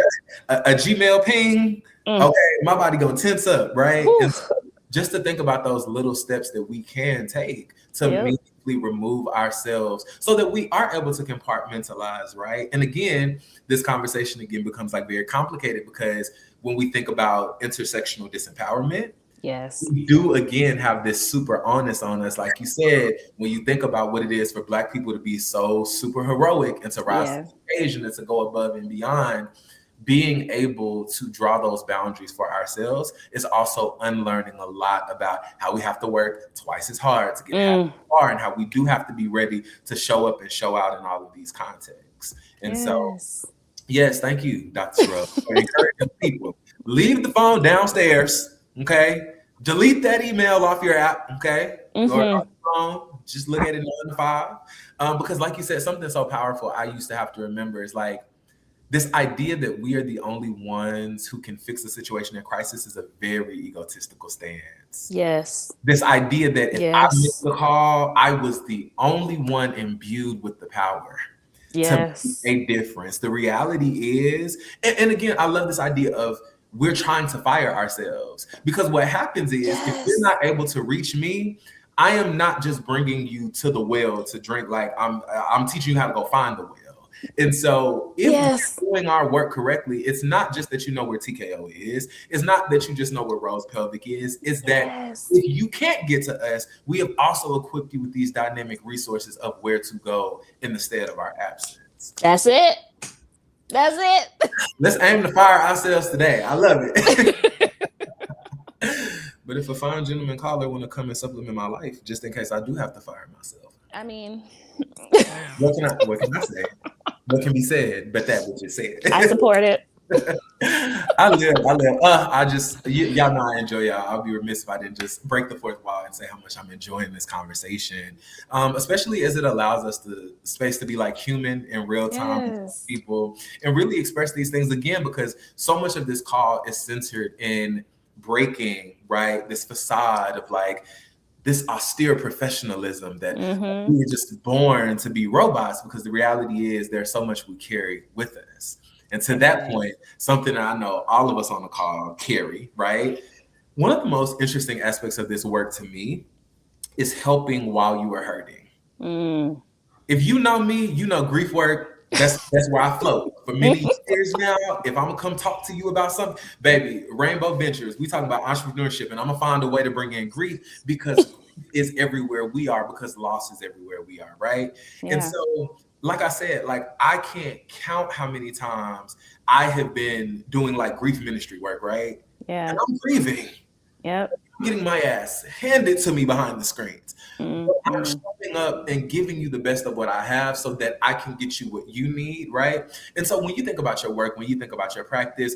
a Gmail ping. Okay, my body gonna tense up, right? And so just to think about those little steps that we can take to meaningfully remove ourselves so that we are able to compartmentalize, right? And again, this conversation again becomes like very complicated because when we think about intersectional disempowerment, we do again have this super onus on us. Like you said, when you think about what it is for Black people to be so super heroic and to rise to the occasion and to go above and beyond, being able to draw those boundaries for ourselves is also unlearning a lot about how we have to work twice as hard to get far and how we do have to be ready to show up and show out in all of these contexts. And so, yes, thank you, Dr. Sha'Rose, for encouraging people. Leave the phone downstairs, okay? Delete that email off your app, okay? Or off your phone. Just look at it 9 to 5. Because like you said, something so powerful I used to have to remember is like, this idea that we are the only ones who can fix the situation in crisis is a very egotistical stance. Yes. This idea that if I missed the call, I was the only one imbued with the power to make a difference. The reality is, and again, I love this idea of we're trying to fire ourselves, because what happens is if you're not able to reach me, I am not just bringing you to the well to drink. Like I'm teaching you how to go find the well. And so if we're doing our work correctly, it's not just that you know where TKO is. It's not that you just know where Rose Pelvic is. It's that if you can't get to us, we have also equipped you with these dynamic resources of where to go in the stead of our absence. That's it. That's it. Let's aim to fire ourselves today. I love it. But if a fine gentleman caller want to come and supplement my life, just in case I do have to fire myself. I mean, what can I say? What can be said but that which is said? I support it. I live. Y'all know I enjoy y'all. I'll be remiss if I didn't just break the fourth wall and say how much I'm enjoying this conversation, especially as it allows us the space to be like human in real time with people and really express these things again, because so much of this call is centered in breaking, right, this facade of like this austere professionalism that we were just born to be robots, because the reality is there's so much we carry with us. And to that point, something that I know all of us on the call carry, right? One of the most interesting aspects of this work to me is helping while you are hurting. If you know me, you know grief work, that's where I float. For many years now, if I'm gonna come talk to you about something, baby, Rainbow Ventures, we talking about entrepreneurship, and I'm gonna find a way to bring in grief, because is everywhere we are, because loss is everywhere we are, right? And so, like I said, like I can't count how many times I have been doing like grief ministry work, right? And I'm grieving. Getting my ass handed to me behind the screens. But I'm showing up and giving you the best of what I have so that I can get you what you need, right? And so when you think about your work, when you think about your practice,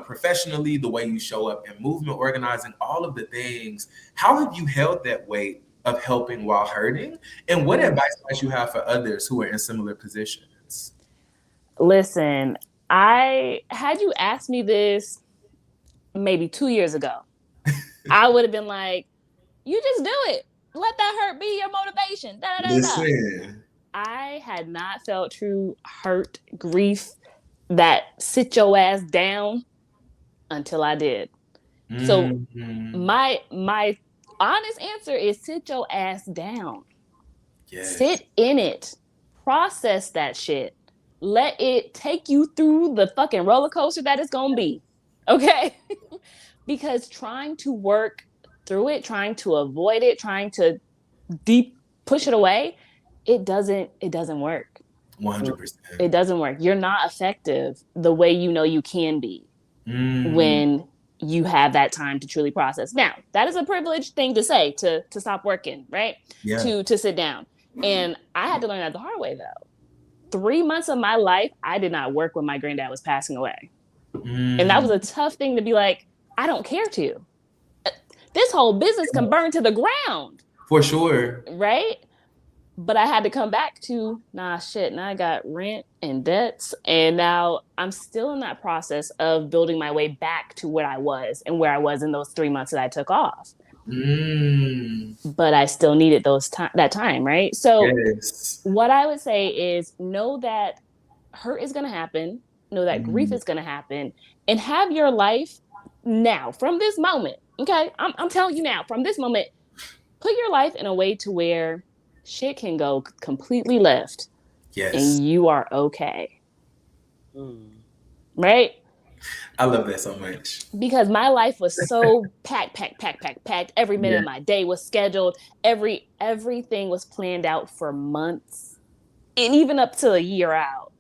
professionally, the way you show up in movement organizing, all of the things, how have you held that weight of helping while hurting? And what advice might you have for others who are in similar positions? Listen, had you asked me this maybe 2 years ago, I would have been like, you just do it. Let that hurt be your motivation. Listen. I had not felt true hurt, grief that sit your ass down until I did. So my honest answer is sit your ass down. Sit in it. Process that shit. Let it take you through the fucking roller coaster that it's gonna be. Okay? Because trying to work through it, trying to avoid it, trying to push it away, it doesn't work. 100%. It doesn't work. You're not effective the way you know you can be when you have that time to truly process. Now, that is a privileged thing to say, to stop working, right? Yeah. To sit down. And I had to learn that the hard way, though. 3 months of my life, I did not work when my granddad was passing away. And that was a tough thing to be like, I don't care to. This whole business can burn to the ground. For sure. Right? But I had to come back to, now I got rent and debts. And now I'm still in that process of building my way back to where I was in those 3 months that I took off. But I still needed that time, right? So what I would say is know that hurt is going to happen. Know that grief is going to happen. And have your life now, from this moment. Okay? I'm telling you now, from this moment, put your life in a way to where shit can go completely left. Yes. And you are okay. Right? I love that so much. Because my life was so packed. Every minute of my day was scheduled. Everything was planned out for months. And even up to a year out.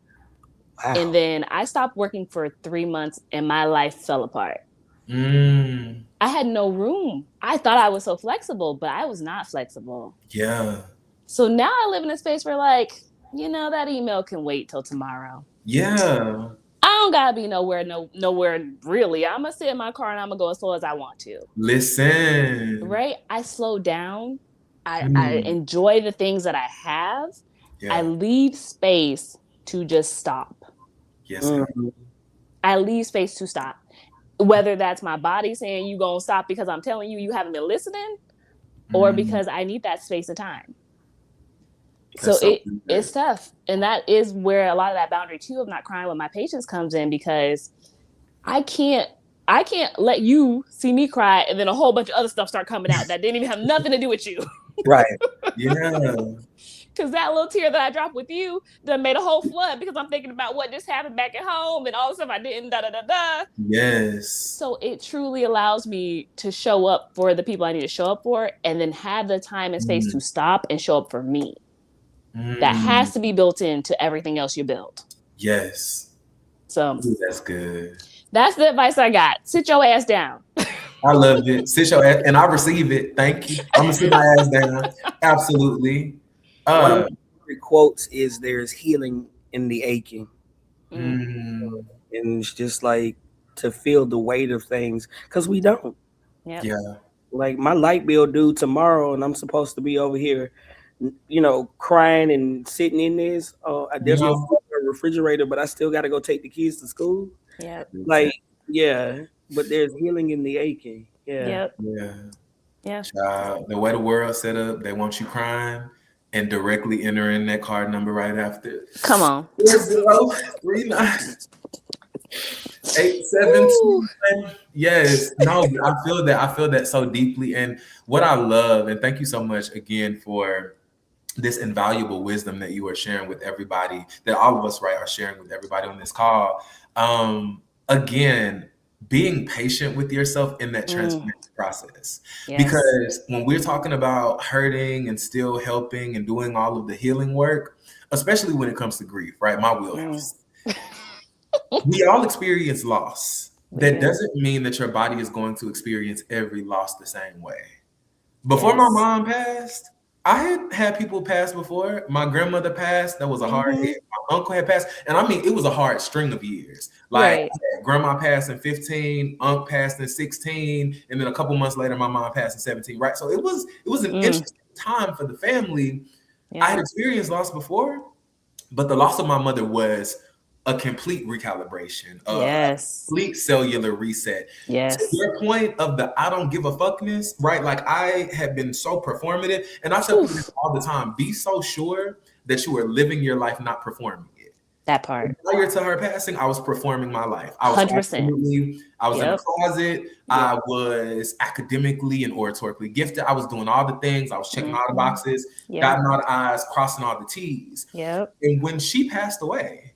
Wow. And then I stopped working for 3 months and my life fell apart. I had no room. I thought I was so flexible, but I was not flexible. Yeah. So now I live in a space where, like, that email can wait till tomorrow. Yeah. I don't gotta be nowhere really. I'm gonna sit in my car and I'm gonna go as slow as I want to. Listen. Right? I slow down. I enjoy the things that I have. Yeah. I leave space to just stop. Yes. I leave space to stop. Whether that's my body saying you gonna stop because I'm telling you haven't been listening, or because I need that space and time. So it's tough. And that is where a lot of that boundary too of not crying with my patients comes in, because I can't let you see me cry and then a whole bunch of other stuff start coming out that didn't even have nothing to do with you. Right. Yeah. Because that little tear that I dropped with you done made a whole flood because I'm thinking about what just happened back at home and all the stuff I didn't, da-da-da-da. Yes. So it truly allows me to show up for the people I need to show up for, and then have the time and space to stop and show up for me. That has to be built into everything else you build. Yes. So that's good. That's the advice I got. Sit your ass down. I love it. Sit your ass, and I receive it. Thank you. I'm gonna sit my ass down. Absolutely. One of my favorite quotes is, "There's healing in the aching," and it's just like to feel the weight of things, because we don't. Yep. Yeah. Like my light bill due tomorrow, and I'm supposed to be over here, crying and sitting in this. There's no refrigerator, but I still got to go take the kids to school. Yeah. But there's healing in the aching. Yeah. Yep. Yeah. Yeah. Child, the way the world's set up, they want you crying and directly entering that card number right after. Come on. 403987. Yes. No, I feel that. I feel that so deeply. And what I love, and thank you so much again for this invaluable wisdom that you are sharing with everybody, that all of us, right, are sharing with everybody on this call. Again, being patient with yourself in that transformation process. Yes. Because when we're talking about hurting and still helping and doing all of the healing work, especially when it comes to grief, right? My wheelhouse. We all experience loss. That doesn't mean that your body is going to experience every loss the same way. Before my mom passed, I had people pass before. My grandmother passed. That was a hard hit. My uncle had passed. And I mean, it was a hard string of years. Like grandma passed in 15, uncle passed in 16. And then a couple months later, my mom passed in 17, right? So it was an interesting time for the family. Yeah. I had experienced loss before, but the loss of my mother was a complete recalibration, a complete cellular reset. Yes. To your point of the I don't give a fuckness, right? Like I have been so performative, and I tell people this all the time: be so sure that you are living your life, not performing it. That part. Prior to her passing, I was performing my life. I was 100%. I was in the closet. I was academically and oratorically gifted. I was doing all the things. I was checking all the boxes, dotting all the I's, crossing all the T's. Yep. And when she passed away,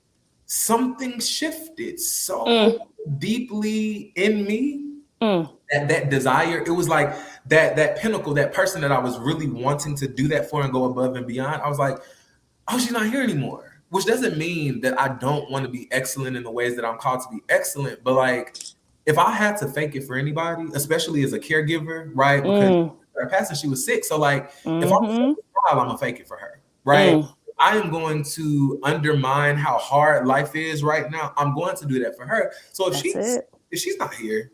something shifted so deeply in me that desire, it was like that pinnacle, that person that I was really wanting to do that for and go above and beyond. I was like, oh, she's not here anymore. Which doesn't mean that I don't want to be excellent in the ways that I'm called to be excellent. But like, if I had to fake it for anybody, especially as a caregiver, right? Because her passing, she was sick. So like, if I'm a child, I'm gonna fake it for her, right? I am going to undermine how hard life is right now. I'm going to do that for her. So if she's not here,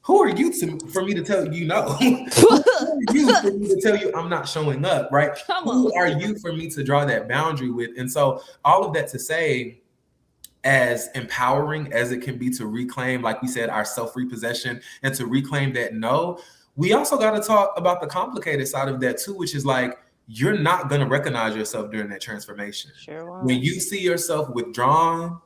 who are you for me to tell you no? Who are you for me to tell you I'm not showing up, right? Who are you for me to draw that boundary with? And so all of that to say, as empowering as it can be to reclaim, like we said, our self-repossession and to reclaim that no, we also got to talk about the complicated side of that too, which is like, you're not going to recognize yourself during that transformation. When you see yourself withdrawn,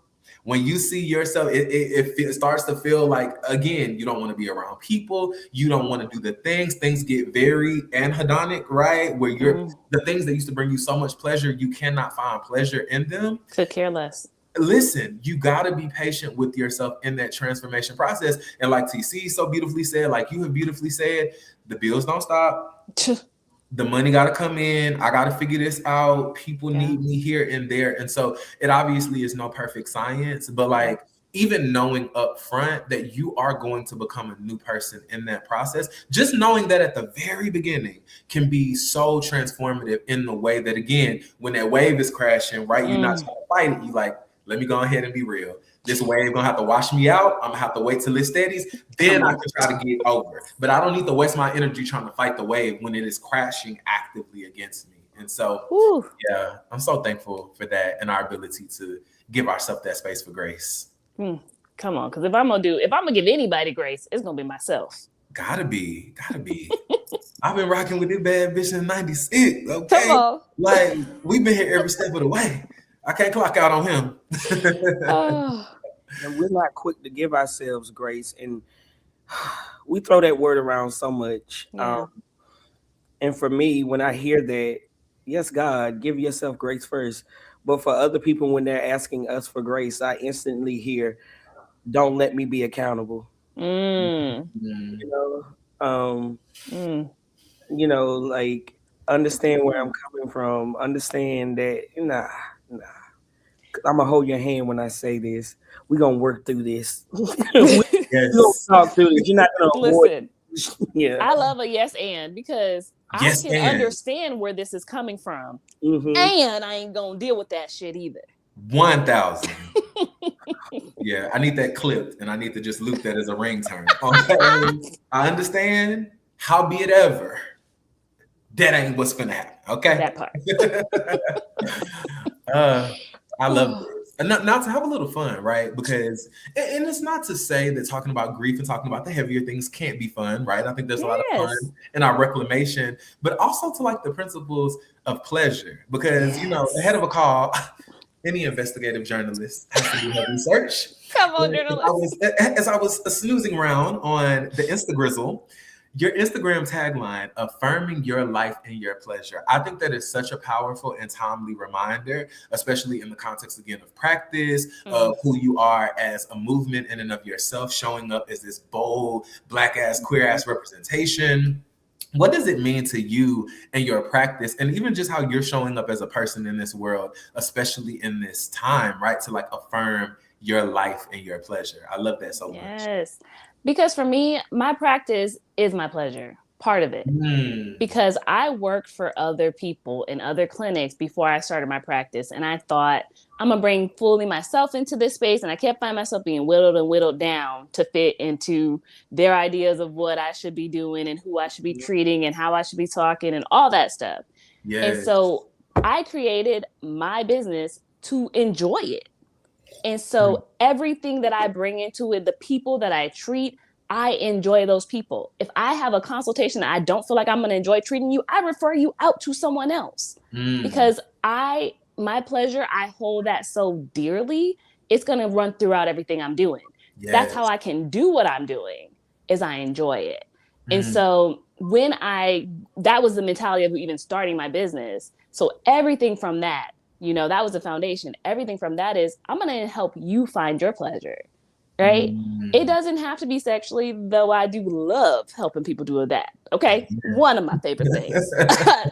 when you see yourself, it starts to feel like, again, you don't want to be around people. You don't want to do the things get very anhedonic, right? Where you're the things that used to bring you so much pleasure, you cannot find pleasure in them. Could care less. Listen, you got to be patient with yourself in that transformation process. And like TC so beautifully said, like you have beautifully said, the bills don't stop. The money got to come in. I got to figure this out. People need me here and there. And so it obviously is no perfect science, but like even knowing up front that you are going to become a new person in that process, just knowing that at the very beginning can be so transformative in the way that, again, when that wave is crashing, right, you're not trying to fight it. You like, let me go ahead and be real. This wave gonna have to wash me out. I'm gonna have to wait till it steadies. Then I can try to get over. But I don't need to waste my energy trying to fight the wave when it is crashing actively against me. And so, yeah, I'm so thankful for that and our ability to give ourselves that space for grace. Come on, because if I'm gonna give anybody grace, it's gonna be myself. Gotta be. I've been rocking with this bad bitch in '96. Okay, come on. Like we've been here every step of the way. I can't clock out on him. And we're not quick to give ourselves grace, and we throw that word around so much. And for me, when I hear that, yes, God, give yourself grace first. But for other people, when they're asking us for grace, I instantly hear, don't let me be accountable. You know, like understand where I'm coming from. Understand that, nah. I'm gonna hold your hand when I say this. We're gonna work through this. We're gonna talk through this. You're not gonna listen. I love a yes and because I can understand where this is coming from. And I ain't gonna deal with that shit either. 1,000. Yeah, I need that clipped and I need to just loop that as a ringtone. Okay. I understand. How be it ever. That ain't what's gonna happen. Okay. That part. I love this. And not to have a little fun, right? Because, and it's not to say that talking about grief and talking about the heavier things can't be fun, right? I think there's a lot of fun in our reclamation, but also to like the principles of pleasure. Because, you know, ahead of a call, any investigative journalist has to do her research. Come on, journalist. As I was snoozing around on the Instagrizzle, your Instagram tagline, affirming your life and your pleasure. I think that is such a powerful and timely reminder, especially in the context, again, of practice, of who you are as a movement in and of yourself, showing up as this bold, Black-ass, queer-ass representation. What does it mean to you and your practice, and even just how you're showing up as a person in this world, especially in this time, right? To like affirm your life and your pleasure. I love that so much. Yes. Because for me, my practice is my pleasure, part of it. Because I worked for other people in other clinics before I started my practice. And I thought, I'm going to bring fully myself into this space. And I kept finding myself being whittled down to fit into their ideas of what I should be doing and who I should be treating and how I should be talking and all that stuff. And so I created my business to enjoy it. And so everything that I bring into it, the people that I treat, I enjoy those people. If I have a consultation that I don't feel like I'm going to enjoy treating you, I refer you out to someone else. Because my pleasure, I hold that so dearly, it's going to run throughout everything I'm doing. That's how I can do what I'm doing, is I enjoy it. And so that was the mentality of even starting my business. So everything from that, you know, that was the foundation. Everything from that is, I'm going to help you find your pleasure. right? It doesn't have to be sexually, though I do love helping people do that. Okay. Yeah. One of my favorite things.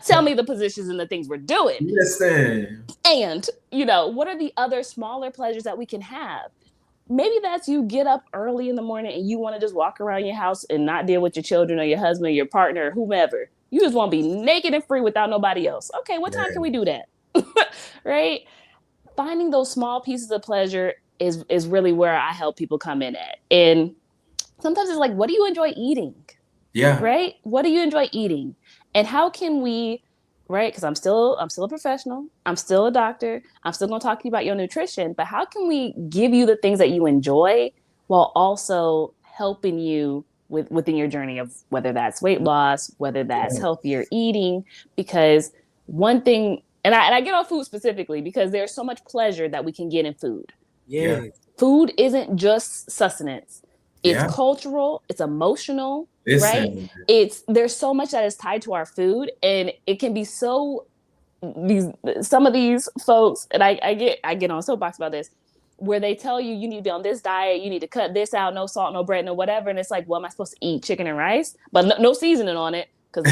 Tell me the positions and the things we're doing. Listen. And, what are the other smaller pleasures that we can have? Maybe that's you get up early in the morning and you want to just walk around your house and not deal with your children or your husband or your partner or whomever. You just want to be naked and free without nobody else. Okay, what time can we do that? Right? Finding those small pieces of pleasure is really where I help people come in at. And sometimes it's like, what do you enjoy eating? Yeah. Right? What do you enjoy eating? And how can we, right? Because I'm still a professional. I'm still a doctor. I'm still going to talk to you about your nutrition. But how can we give you the things that you enjoy while also helping you within your journey of whether that's weight loss, whether that's healthier eating? Because one thing, and I get on food specifically because there's so much pleasure that we can get in food. Yeah. Food isn't just sustenance. It's cultural. It's emotional. Right? There's so much that is tied to our food, and it can be so some of these folks, and I get on a soapbox about this, where they tell you need to be on this diet, you need to cut this out, no salt, no bread, no whatever, and it's like, well, am I supposed to eat chicken and rice, but no seasoning on it, because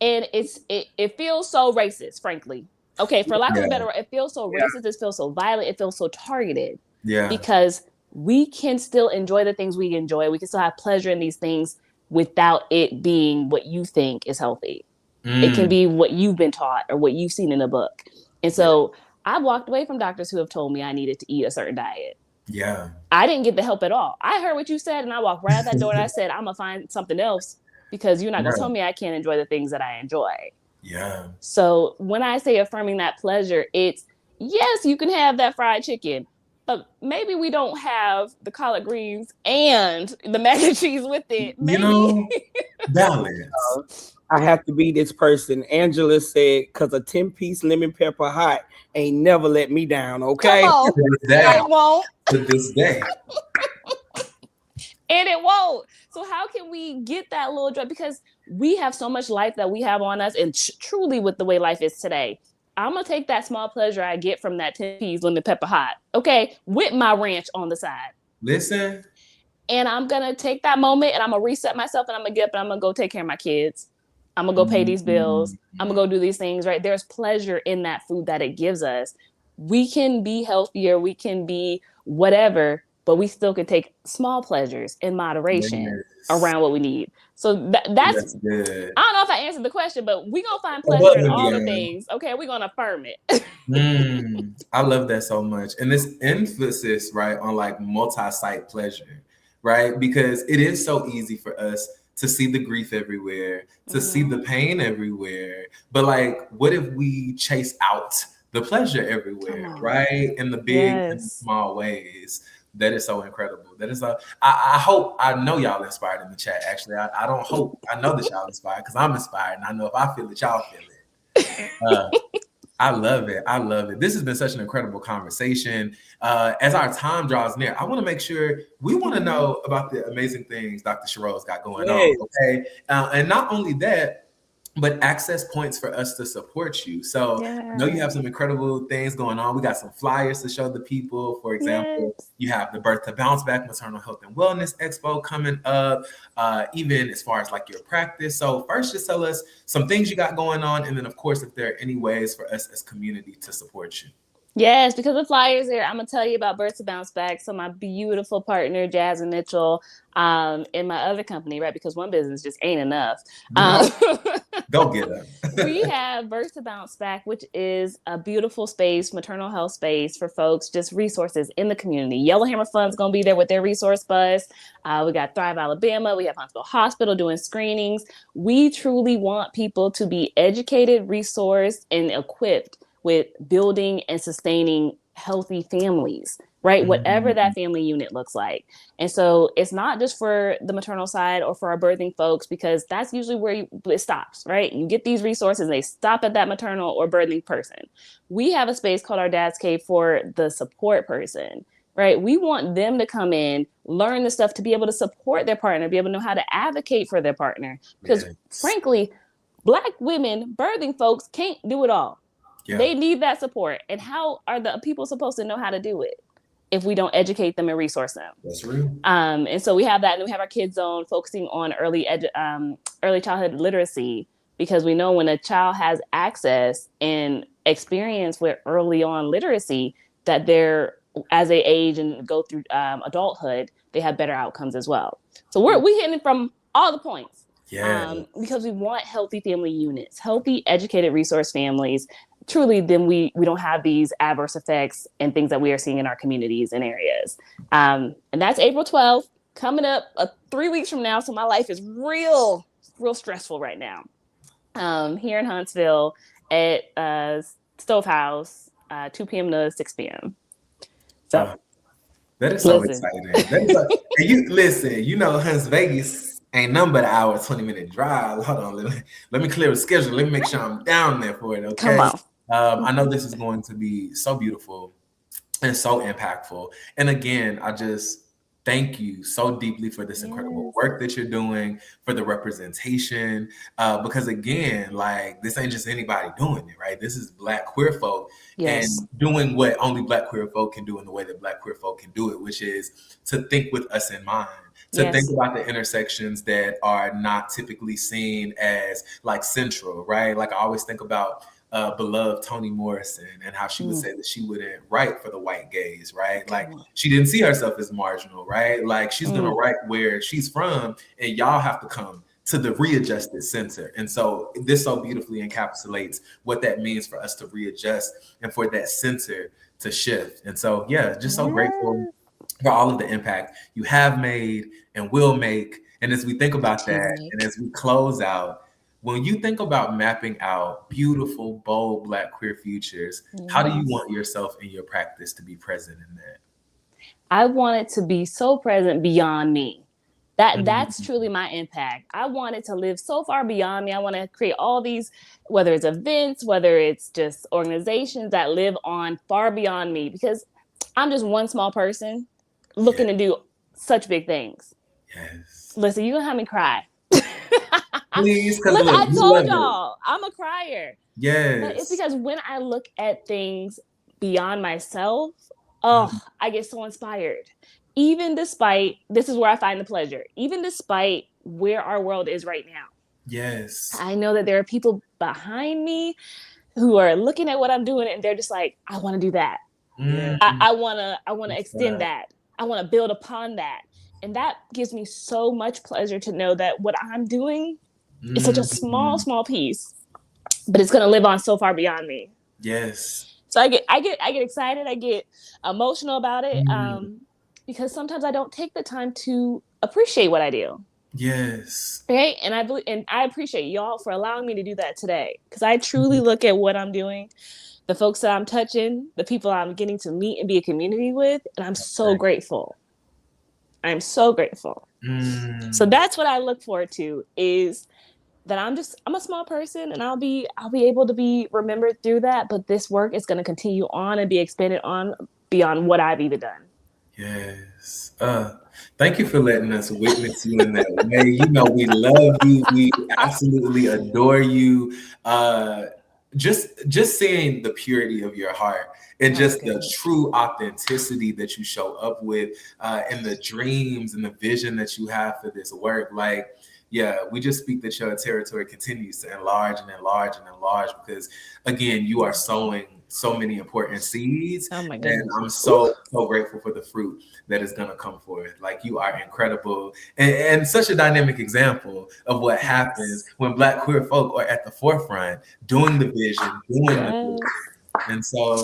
and it feels so racist, frankly. Okay, for lack of a better word, it feels so racist, it feels so violent, it feels so targeted. Yeah. Because we can still enjoy the things we enjoy. We can still have pleasure in these things without it being what you think is healthy. It can be what you've been taught or what you've seen in a book. And so I've walked away from doctors who have told me I needed to eat a certain diet. Yeah. I didn't get the help at all. I heard what you said and I walked right out that door and I said, I'm going to find something else because you're not going to tell me I can't enjoy the things that I enjoy. Yeah. So when I say affirming that pleasure, it's, yes, you can have that fried chicken, but maybe we don't have the collard greens and the mac and cheese with it. Maybe. Balance. I have to be this person. Angela said, because a 10-piece lemon pepper hot ain't never let me down, okay? Come on. It won't. To this day. And it won't. So how can we get that little joy? Because we have so much life that we have on us, and truly with the way life is today, I'm going to take that small pleasure I get from that 10-piece lemon pepper hot, okay, with my ranch on the side. Listen. And I'm going to take that moment and I'm going to reset myself and I'm going to get up and I'm going to go take care of my kids. I'm going to go pay these bills. I'm going to go do these things, right? There's pleasure in that food that it gives us. We can be healthier. We can be whatever, but we still can take small pleasures in moderation around what we need. So that's good. I don't know if I answered the question, but we're going to find pleasure in all the things. Okay, we're going to affirm it. I love that so much. And this emphasis, right, on like multi-site pleasure, right? Because it is so easy for us to see the grief everywhere, to see the pain everywhere. But like, what if we chase out the pleasure everywhere, right? In the big and small ways. That is so incredible. That is I hope, I know y'all inspired in the chat. Actually, I don't hope, I know that y'all inspired because I'm inspired. And I know if I feel it, y'all feel it. I love it. I love it. This has been such an incredible conversation. As our time draws near, I want to make sure we want to know about the amazing things Dr. Sha'Rose got going on. Okay. And not only that, but access points for us to support you. So I know you have some incredible things going on. We got some flyers to show the people. For example, you have the Birth to Bounce Back Maternal Health and Wellness Expo coming up, even as far as like your practice. So first, just tell us some things you got going on. And then of course, if there are any ways for us as community to support you. Yes, because the flyers here, I'm going to tell you about Birth to Bounce Back. So my beautiful partner, Jasmine Mitchell, in my other company, right? Because one business just ain't enough. Go get them. We have Birth to Bounce Back, which is a beautiful space, maternal health space for folks, just resources in the community. Yellowhammer Fund's going to be there with their resource bus. We got Thrive Alabama. We have Huntsville Hospital doing screenings. We truly want people to be educated, resourced, and equipped with building and sustaining healthy families, right? Whatever that family unit looks like. And so it's not just for the maternal side or for our birthing folks, because that's usually where it stops, right? You get these resources, they stop at that maternal or birthing person. We have a space called our Dad's Cave for the support person, right? We want them to come in, learn the stuff to be able to support their partner, be able to know how to advocate for their partner. Because frankly, Black women, birthing folks can't do it all. Yeah. They need that support. And how are the people supposed to know how to do it? if we don't educate them and resource them. That's real. And so we have that, and we have our kids zone focusing on early childhood literacy, because we know when a child has access and experience with early on literacy, that they're, as they age and go through adulthood, they have better outcomes as well. So we hitting it from all the points. Because we want healthy family units, healthy, educated resource families. Truly, then we don't have these adverse effects and things that we are seeing in our communities and areas. And that's April 12th, coming up 3 weeks from now. So my life is real stressful right now. Here in Huntsville at Stove House, 2 p.m. to 6 p.m. So that is so exciting. Listen, you know, Hunts Vegas ain't nothing but an hour, 20-minute drive. Hold on, let me clear the schedule. Let me make sure I'm down there for it. Okay. Come on. I know this is going to be so beautiful and so impactful. And again, I just thank you so deeply for this incredible work that you're doing, for the representation. Because again, like, this ain't just anybody doing it, right? This is Black queer folk and doing what only Black queer folk can do in the way that Black queer folk can do it, which is to think with us in mind. To think about the intersections that are not typically seen as like central, right? Like I always think about beloved Toni Morrison and how she would say that she wouldn't write for the white gaze, right? Like she didn't see herself as marginal, right? Like she's gonna write where she's from, and y'all have to come to the readjusted center. And so this so beautifully encapsulates what that means for us to readjust and for that center to shift. And so, just so grateful for all of the impact you have made and will make. And as we think about that, and as we close out, when you think about mapping out beautiful, bold Black queer futures, how do you want yourself and your practice to be present in that? I want it to be so present beyond me. That's truly my impact. I want it to live so far beyond me. I want to create all these, whether it's events, whether it's just organizations that live on far beyond me, because I'm just one small person looking to do such big things. Yes. Listen, you're going to have me cry. Please, because I told y'all, I'm a crier. Yes. But it's because when I look at things beyond myself, I get so inspired. Even despite, this is where I find the pleasure, even despite where our world is right now. Yes. I know that there are people behind me who are looking at what I'm doing, and they're just like, I want to do that. I want to extend that. I want to build upon that. And that gives me so much pleasure to know that what I'm doing is such a small piece, but it's going to live on so far beyond me. Yes. So I get excited. I get emotional about it. Because sometimes I don't take the time to appreciate what I do. Yes. Okay. And I appreciate y'all for allowing me to do that today. Because I truly look at what I'm doing, the folks that I'm touching, the people I'm getting to meet and be a community with, and I'm so grateful. I'm so grateful. So that's what I look forward to, is that I'm a small person, and I'll be able to be remembered through that. But this work is going to continue on and be expanded on beyond what I've even done. Yes. Thank you for letting us witness you in that way. You know, we love you. We absolutely adore you. Just seeing the purity of your heart and just the true authenticity that you show up with, and the dreams and the vision that you have for this work. Like, we just speak that your territory continues to enlarge and enlarge and enlarge, because again, you are sowing so many important seeds. Oh my goodness. And I'm so grateful for the fruit that is going to come forth. Like, you are incredible and such a dynamic example of what happens when Black queer folk are at the forefront, doing the vision, doing the vision. And so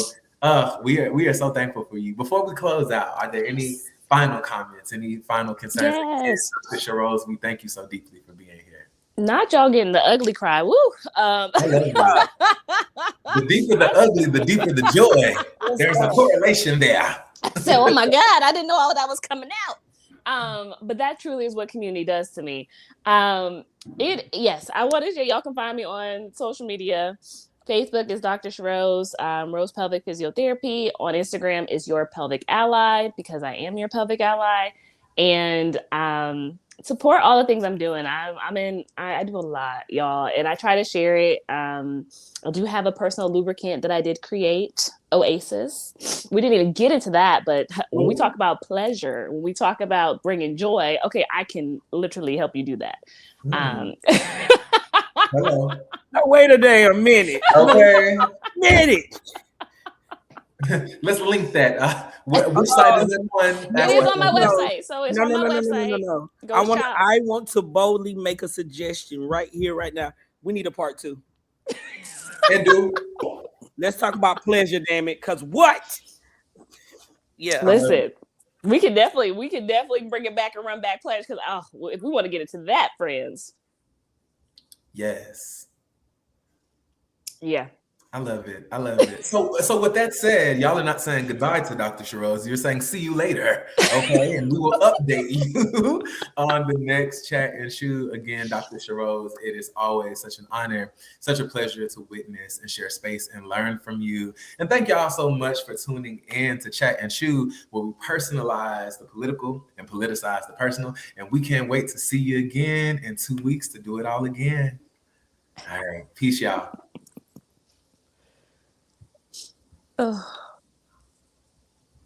we are so thankful for you. Before we close out, are there any final comments, any final concerns? Yes. Sha'Rose, we thank you so deeply for being here. Not y'all getting the ugly cry. Woo. I love that. The deeper the ugly, the deeper the joy. There's a correlation there. So, oh my God, I didn't know all that was coming out. But that truly is what community does to me. I want to share. Y'all can find me on social media. Facebook is Dr. Sha'Rose, Rose Pelvic Physiotherapy. On Instagram is Your Pelvic Ally, because I am your pelvic ally. And support all the things I'm doing. I do a lot, y'all, and I try to share it. I do have a personal lubricant that I did create oasis. We didn't even get into that, but when we talk about pleasure, when we talk about bringing joy, okay, I can literally help you do that. Hello. Wait a damn minute. Okay. Let's link that. Which site is that one? It's on my website. So it's on my website. No. Go I want to boldly make a suggestion right here, right now. We need a part 2. And do. Let's talk about pleasure, damn it. Cause what? Yeah. Listen, we can definitely bring it back and run back pleasure. Because if we want to get into that, friends. Yes. Yeah. I love it. I love it. So with that said, y'all are not saying goodbye to Dr. Sha'Rose. You're saying see you later. Okay. And we will update you on the next Chat and Chew. Again, Dr. Sha'Rose, it is always such an honor, such a pleasure to witness and share space and learn from you. And thank y'all so much for tuning in to Chat and Chew, where we personalize the political and politicize the personal. And we can't wait to see you again in 2 weeks to do it all again. All right. Peace, y'all. Oh.